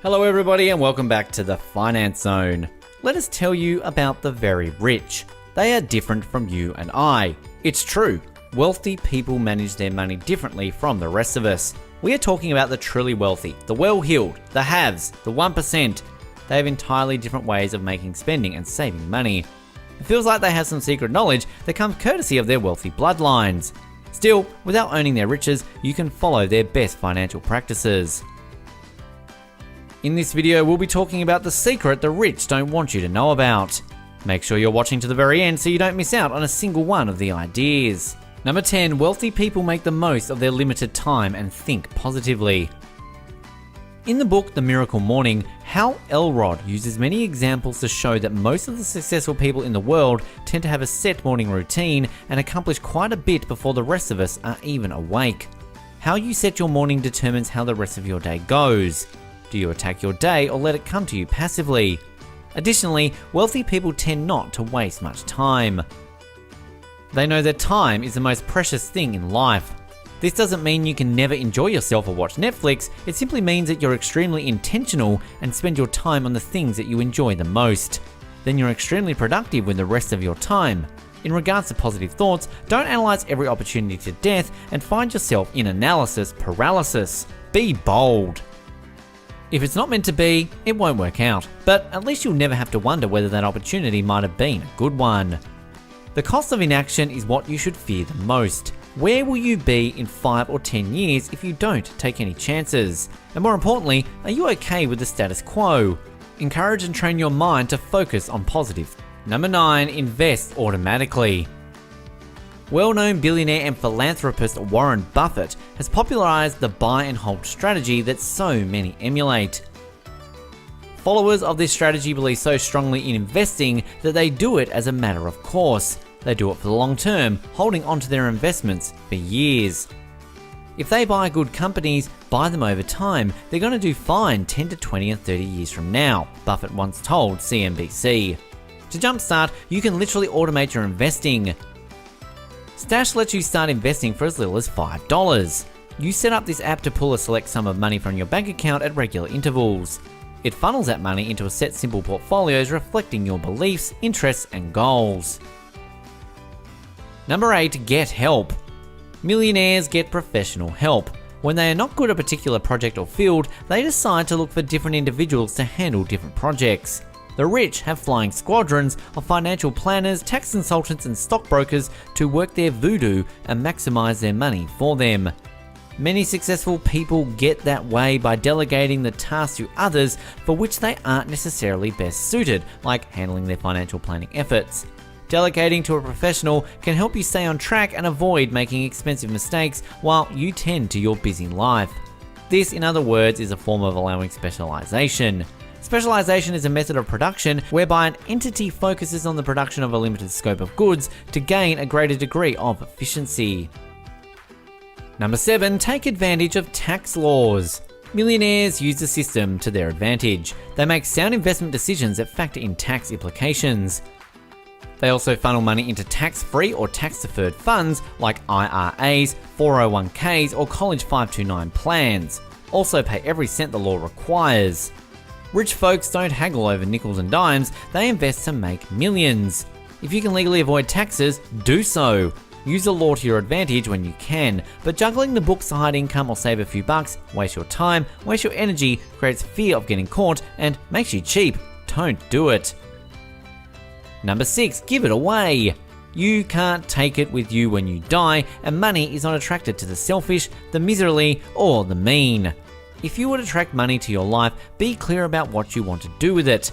Hello everybody and welcome back to the Finance Zone. Let us tell you about the very rich. They are different from you and I. It's true, wealthy people manage their money differently from the rest of us. We are talking about the truly wealthy, the well-heeled, the haves, the 1%. They have entirely different ways of making spending and saving money. It feels like they have some secret knowledge that comes courtesy of their wealthy bloodlines. Still, without owning their riches, you can follow their best financial practices. In this video, we'll be talking about the secret the rich don't want you to know about. Make sure you're watching to the very end so you don't miss out on a single one of the ideas. Number 10, wealthy people make the most of their limited time and think positively. In the book The Miracle Morning, Hal Elrod uses many examples to show that most of the successful people in the world tend to have a set morning routine and accomplish quite a bit before the rest of us are even awake. How you set your morning determines how the rest of your day goes. Do you attack your day or let it come to you passively? Additionally, wealthy people tend not to waste much time. They know that time is the most precious thing in life. This doesn't mean you can never enjoy yourself or watch Netflix, it simply means that you're extremely intentional and spend your time on the things that you enjoy the most. Then you're extremely productive with the rest of your time. In regards to positive thoughts, don't analyze every opportunity to death and find yourself in analysis paralysis. Be bold. If it's not meant to be, it won't work out, but at least you'll never have to wonder whether that opportunity might have been a good one. The cost of inaction is what you should fear the most. Where will you be in 5 or 10 years if you don't take any chances? And more importantly, are you okay with the status quo? Encourage and train your mind to focus on positive. Number 9, invest automatically. Well-known billionaire and philanthropist Warren Buffett has popularized the buy and hold strategy that so many emulate. Followers of this strategy believe so strongly in investing that they do it as a matter of course. They do it for the long term, holding onto their investments for years. If they buy good companies, buy them over time, they're going to do fine 10 to 20 and 30 years from now, Buffett once told CNBC. To jumpstart, you can literally automate your investing. Stash lets you start investing for as little as $5. You set up this app to pull a select sum of money from your bank account at regular intervals. It funnels that money into a set simple portfolios reflecting your beliefs, interests, and goals. Number 8, get help. Millionaires get professional help. When they are not good at a particular project or field, they decide to look for different individuals to handle different projects. The rich have flying squadrons of financial planners, tax consultants, and stockbrokers to work their voodoo and maximize their money for them. Many successful people get that way by delegating the tasks to others for which they aren't necessarily best suited, like handling their financial planning efforts. Delegating to a professional can help you stay on track and avoid making expensive mistakes while you tend to your busy life. This, in other words, is a form of allowing specialization. Specialization is a method of production whereby an entity focuses on the production of a limited scope of goods to gain a greater degree of efficiency. Number 7, take advantage of tax laws. Millionaires use the system to their advantage. They make sound investment decisions that factor in tax implications. They also funnel money into tax-free or tax-deferred funds like IRAs, 401ks, or college 529 plans. Also pay every cent the law requires. Rich folks don't haggle over nickels and dimes, they invest to make millions. If you can legally avoid taxes, do so. Use the law to your advantage when you can, but juggling the books to hide income or save a few bucks wastes your time, wastes your energy, creates fear of getting caught, and makes you cheap. Don't do it. Number 6, give it away. You can't take it with you when you die, and money is not attracted to the selfish, the miserly, or the mean. If you would attract money to your life, be clear about what you want to do with it.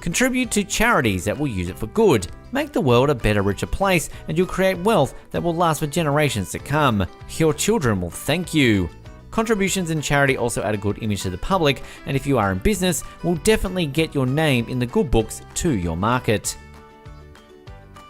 Contribute to charities that will use it for good. Make the world a better, richer place, and you'll create wealth that will last for generations to come. Your children will thank you. Contributions and charity also add a good image to the public, and if you are in business, will definitely get your name in the good books to your market.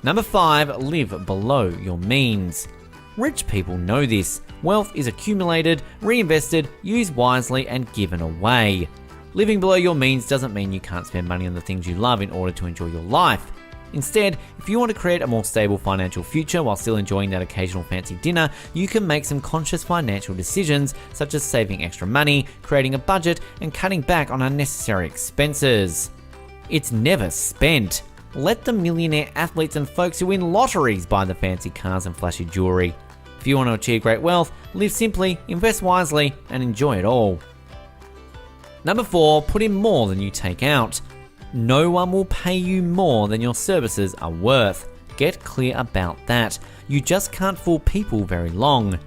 Number 5, live below your means. Rich people know this. Wealth is accumulated, reinvested, used wisely, and given away. Living below your means doesn't mean you can't spend money on the things you love in order to enjoy your life. Instead, if you want to create a more stable financial future while still enjoying that occasional fancy dinner, you can make some conscious financial decisions such as saving extra money, creating a budget, and cutting back on unnecessary expenses. It's never spent. Let the millionaire athletes and folks who win lotteries buy the fancy cars and flashy jewelry. If you want to achieve great wealth, live simply, invest wisely, and enjoy it all. Number 4, put in more than you take out. No one will pay you more than your services are worth. Get clear about that. You just can't fool people very long.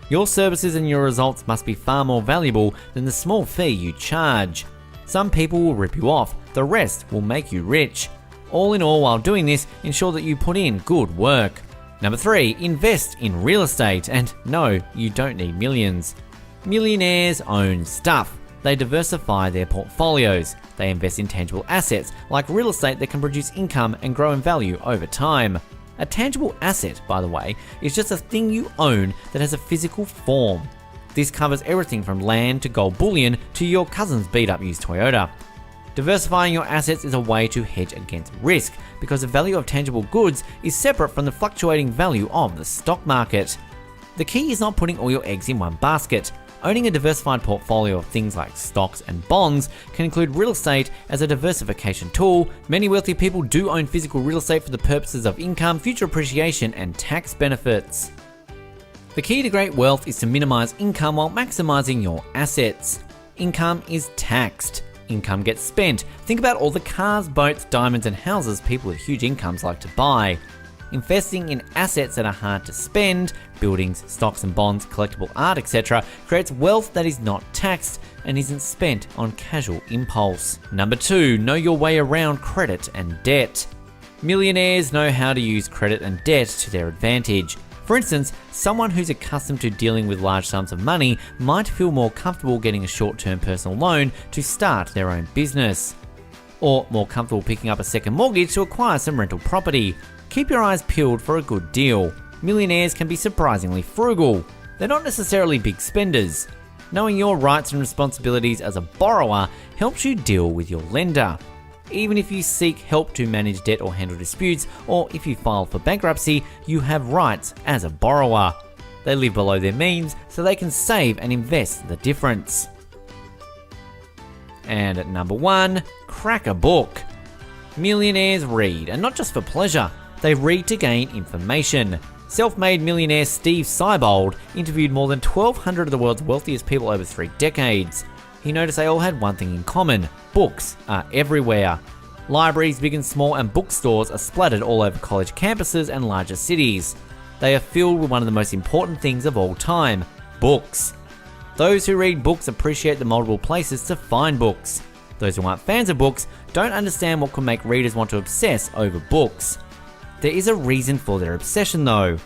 Your services and your results must be far more valuable than the small fee you charge. Some people will rip you off, the rest will make you rich. All in all, while doing this, ensure that you put in good work. Number 3, invest in real estate. And no, you don't need millions. Millionaires own stuff. They diversify their portfolios. They invest in tangible assets like real estate that can produce income and grow in value over time. A tangible asset, by the way, is just a thing you own that has a physical form. This covers everything from land to gold bullion to your cousin's beat-up used Toyota. Diversifying your assets is a way to hedge against risk because the value of tangible goods is separate from the fluctuating value of the stock market. The key is not putting all your eggs in one basket. Owning a diversified portfolio of things like stocks and bonds can include real estate as a diversification tool. Many wealthy people do own physical real estate for the purposes of income, future appreciation, and tax benefits. The key to great wealth is to minimize income while maximizing your assets. Income is taxed. Income gets spent. Think about all the cars, boats, diamonds, and houses people with huge incomes like to buy. Investing in assets that are hard to spend, buildings, stocks and bonds, collectible art, etc., creates wealth that is not taxed and isn't spent on casual impulse. Number 2, know your way around credit and debt. Millionaires know how to use credit and debt to their advantage. For instance, someone who's accustomed to dealing with large sums of money might feel more comfortable getting a short-term personal loan to start their own business, or more comfortable picking up a second mortgage to acquire some rental property. Keep your eyes peeled for a good deal. Millionaires can be surprisingly frugal. They're not necessarily big spenders. Knowing your rights and responsibilities as a borrower helps you deal with your lender. Even if you seek help to manage debt or handle disputes, or if you file for bankruptcy, you have rights as a borrower. They live below their means, so they can save and invest the difference. And at number 1, crack a book. Millionaires read, and not just for pleasure. They read to gain information. Self-made millionaire Steve Seibold interviewed more than 1,200 of the world's wealthiest people over 3 decades. He noticed they all had one thing in common: books are everywhere. Libraries, big and small, and bookstores are splattered all over college campuses and larger cities. They are filled with one of the most important things of all time: books. Those who read books appreciate the multiple places to find books. Those who aren't fans of books don't understand what can make readers want to obsess over books. There is a reason for their obsession though.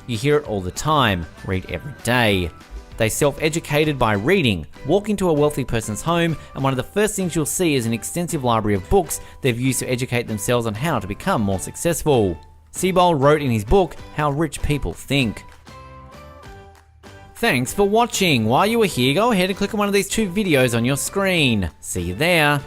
You hear it all the time: read every day. They self-educated by reading. Walk into a wealthy person's home and one of the first things you'll see is an extensive library of books they've used to educate themselves on how to become more successful. Seibold wrote in his book, How Rich People Think. Thanks for watching. While you are here, go ahead and click on one of these 2 videos on your screen. See you there.